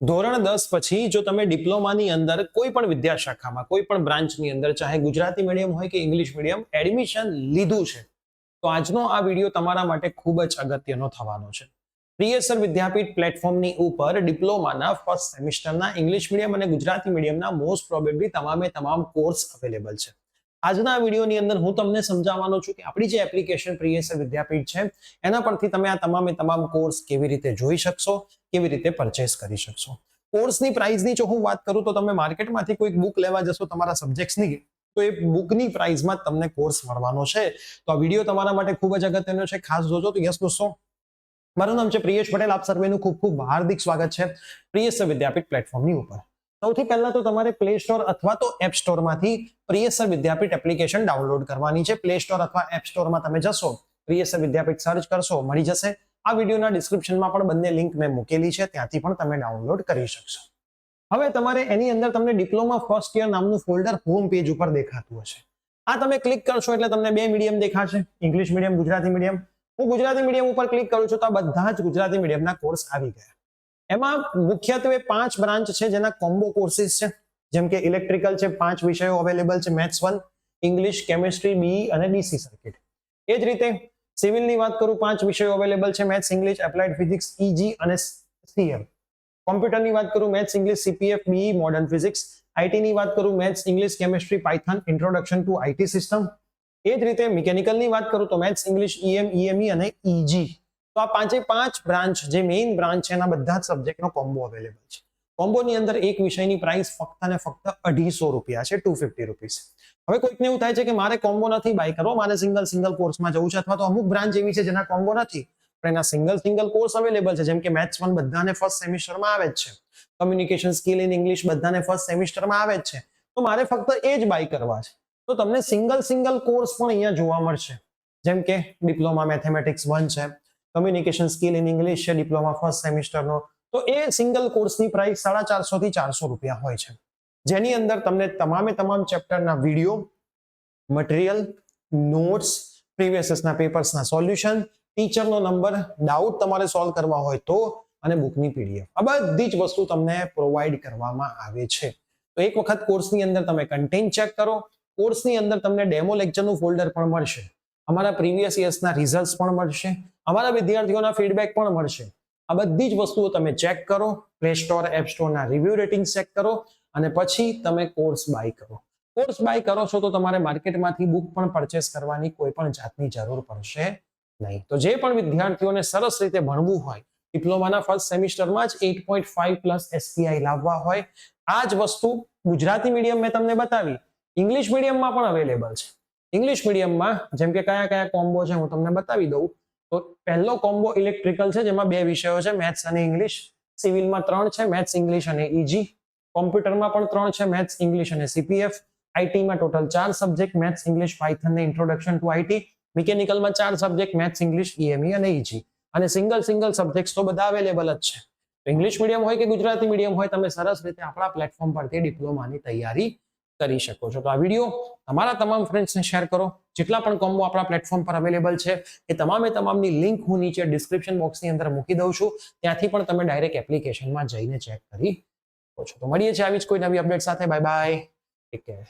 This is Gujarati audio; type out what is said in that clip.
ધોરણ 10 પછી જો તમે ડિપ્લોમાની અંદર કોઈ પણ વિદ્યાશાખામાં કોઈ પણ બ્રાન્ચની અંદર ચાહે ગુજરાતી મીડિયમ હોય કે ઇંગ્લિશ મીડિયમ એડમિશન લીધું છે તો આજનો આ વિડીયો તમારા માટે ખૂબ જ અગત્યનો થવાનો છે. પ્રિયસર વિદ્યાપીઠ પ્લેટફોર્મની ઉપર ડિપ્લોમાના ફર્સ્ટ સેમિસ્ટરના ઇંગ્લિશ મીડિયમ અને ગુજરાતી મીડિયમના મોસ્ટ પ્રોબેબલી તમામ કોર્સ અવેલેબલ છે. આજના વિડીયોની અંદર હું તમને સમજાવવાનો છું કે આપણી જે એપ્લિકેશન પ્રિયસર વિદ્યાપીઠ છે એના પરથી તમે આ તમામ કોર્સ કેવી રીતે જોઈ શકશો, કેવી રીતે પરચેસ કરી શકશો. કોર્સની પ્રાઇસની જો હું વાત કરું તો તમે માર્કેટમાંથી કોઈ બુક લેવા જશો તમારા સબ્જેક્ટ્સની તો એ બુકની પ્રાઇસમાં તમને કોર્સ મળવાનો છે. તો આ વિડીયો તમારા માટે ખૂબ જ અગત્યનો છે, ખાસ જોજો. તો યસ દોસ્તો, મારું નામ છે પ્રિયેશ પટેલ. આપ સર્વેનું ખૂબ ખૂબ હાર્દિક સ્વાગત છે પ્રિયસર વિદ્યાપીઠ પ્લેટફોર્મની ઉપર. સૌથી પહેલા તો તમારે પ્લે સ્ટોર અથવા તો એપ સ્ટોરમાંથી પ્રિયસર વિદ્યાપીઠ એપ્લિકેશન ડાઉનલોડ કરવાની છે. પ્લે સ્ટોર અથવા એપ સ્ટોરમાં તમે જશો, પ્રિયસર વિદ્યાપીઠ સર્ચ કરશો, મળી જશે. આ વિડીયોના ડિસ્ક્રિપ્શનમાં પણ બંને લિંક મેં મૂકેલી છે, ત્યાંથી પણ તમે ડાઉનલોડ કરી શકશો. હવે તમારે એની અંદર તમને ડિપ્લોમા ફર્સ્ટ યર નામનું ફોલ્ડર હોમ પેજ ઉપર દેખાતું હશે. આ તમે ક્લિક કરશો એટલે તમને બે મીડિયમ દેખાશે, ઇંગ્લિશ મીડિયમ, ગુજરાતી મીડિયમ. હું ગુજરાતી મીડિયમ ઉપર ક્લિક કરું છું તો આ બધા જ ગુજરાતી મીડિયમના કોર્સ આવી ગયા. એમાં મુખ્યત્વે 5 બ્રાન્ચ છે જેના કોમ્બો કોર્સિસ છે. જેમ કે ઇલેક્ટ્રિકલ છે, 5 વિષયો અવેલેબલ છે, મેથ્સ 1, ઇંગ્લિશ, કેમિસ્ટ્રી, બીઈ અને ડીસી સર્કિટ. એ જ રીતે સિવિલની વાત કરું, 5 વિષયો અવેલેબલ છે, maths, English, applied physics, EG અને સીએમ. કોમ્પ્યુટરની વાત કરું, maths, English, CPF, BE, modern physics. આઈટીની વાત કરું, maths, English, chemistry, Python, introduction to IT system. એ જ રીતે મિકેનિકલની વાત કરું તો મેથ્સ, ઇંગ્લિશ, ઈએમ, ઈએમઈ અને ઈજી. તો આ 5 બ્રાન્ચ જે મેઇન બ્રાન્ચ છે એના બધા જ સબ્જેક્ટનો કોમ્બો અવેલેબલ છે. કોમ્બોની અંદર એક વિષયની પ્રાઇસ ફક્ત ને ફક્ત 250 રૂપિયા છે, 250 રૂપીસ. હવે કોઈકને એવું થાય છે કે મારે કોમ્બો નથી બાય કરવો, મારે સિંગલ કોર્સમાં જવું છે, અથવા તો અમુક બ્રાન્ચ એવી છે જેના કોમ્બો નથી પણ એના સિંગલ કોર્સ અવેલેબલ છે. જેમ કે મેથ્સ 1 બધાને ફર્સ્ટ સેમિસ્ટરમાં આવે જ છે, કમ્યુનિકેશન સ્કિલ ઇન ઇંગ્લિશ બધાને ફર્સ્ટ સેમિસ્ટરમાં આવે જ છે, તો મારે ફક્ત એ જ બાય કરવા છે. તો તમને સિંગલ કોર્સ પણ અહીંયા જોવા મળશે. જેમ કે ડિપ્લોમા મેથેમેટિક્સ 1 છે, કમ્યુનિકેશન સ્કિલ ઇન ઇંગ્લિશ છે ડિપ્લોમા ફર્સ્ટ સેમિસ્ટરનો. તો એ સિંગલ કોર્સની પ્રાઇસ 350 થી 400 રૂપિયા હોય છે, જેની અંદર તમને તમામ ચેપ્ટરના વિડીયો, મટીરિયલ, નોટ્સ, પ્રીવિયસના પેપર્સના સોલ્યુશન, ટીચરનો નંબર, ડાઉટ તમારે સોલ્વ કરવા હોય તો, અને બુકની પીડીએફ, આ બધી જ વસ્તુ તમને પ્રોવાઈડ કરવામાં આવે છે. તો એક વખત કોર્સની અંદર તમે કન્ટેન્ટ ચેક કરો. કોર્સની અંદર તમને ડેમો લેક્ચરનું ફોલ્ડર પણ મળશે, અમારા પ્રીવિયસ યર્સના રિઝલ્ટ્સ પણ મળશે, અમારા વિદ્યાર્થીઓના ફીડબેક પણ મળશે. આ બધી જ વસ્તુઓ તમે ચેક કરો, પ્લે સ્ટોર, એપ સ્ટોરના રિવ્યુ રેટિંગ ચેક કરો અને પછી તમે કોર્સ બાય કરો. કોર્સ બાય કરો છો તો તમારે માર્કેટમાંથી બુક પણ પરચેસ કરવાની કોઈ પણ જાતની જરૂર પડશે નહીં. તો જે પણ વિદ્યાર્થીઓને સરસ રીતે ભણવું હોય, ડિપ્લોમાના ફર્સ્ટ સેમિસ્ટરમાં જ 8.5+ SPI લાવવા હોય, આ જ વસ્તુ ગુજરાતી મીડિયમ મેં તમને બતાવી, ઇંગ્લિશ મીડિયમમાં પણ અવેલેબલ છે. ઇંગ્લિશ મીડિયમમાં જેમ કે કયા કોમ્બો છે હું તમને બતાવી દઉં. તો પહેલો કોમ્બો ઇલેક્ટ્રિકલ છે, જેમાં 2 વિષયો છે, મેથ્સ અને ઇંગ્લિશ. સિવિલમાં 3 છે, મેથ્સ, ઇંગ્લિશ અને ઈજી. કોમ્પ્યુટરમાં પણ 3 છે, મેથ્સ, ઇંગ્લિશ અને સીપીએફ. આઈટીમાં total 4 subject, maths, English, Python અને ઇન્ટ્રોડક્શન ટુ આઈટી. મિકેનિકલમાં 4 સબ્જેક્ટ, મેથ્સ, ઇંગ્લિશ, ઈએમઈ અને ઈજી. અને સિંગલ સબ્જેક્ટ્સ તો બધા અવેલેબલ જ છે. તો ઇંગ્લિશ મીડિયમ હોય કે ગુજરાતી મીડિયમ હોય, તમે સરસ રીતે આપણા પ્લેટફોર્મ પરથી ડિપ્લોમાની તૈયારી કરી શકો છો. તો આ વિડીયો તમારા તમામ ફ્રેન્ડ્સને શેર કરો. જેટલા પણ કોમ્બો આપણા પ્લેટફોર્મ પર અવેલેબલ છે એ તમામની લિંક હું નીચે ડિસ્ક્રિપ્શન બોક્સની અંદર મૂકી દઉં છું, ત્યાંથી પણ તમે ડાયરેક્ટ એપ્લિકેશનમાં જઈને ચેક કરી શકો છો. તો મળીએ છીએ આવી જ કોઈ નવી અપડેટ સાથે. Bye bye, take care.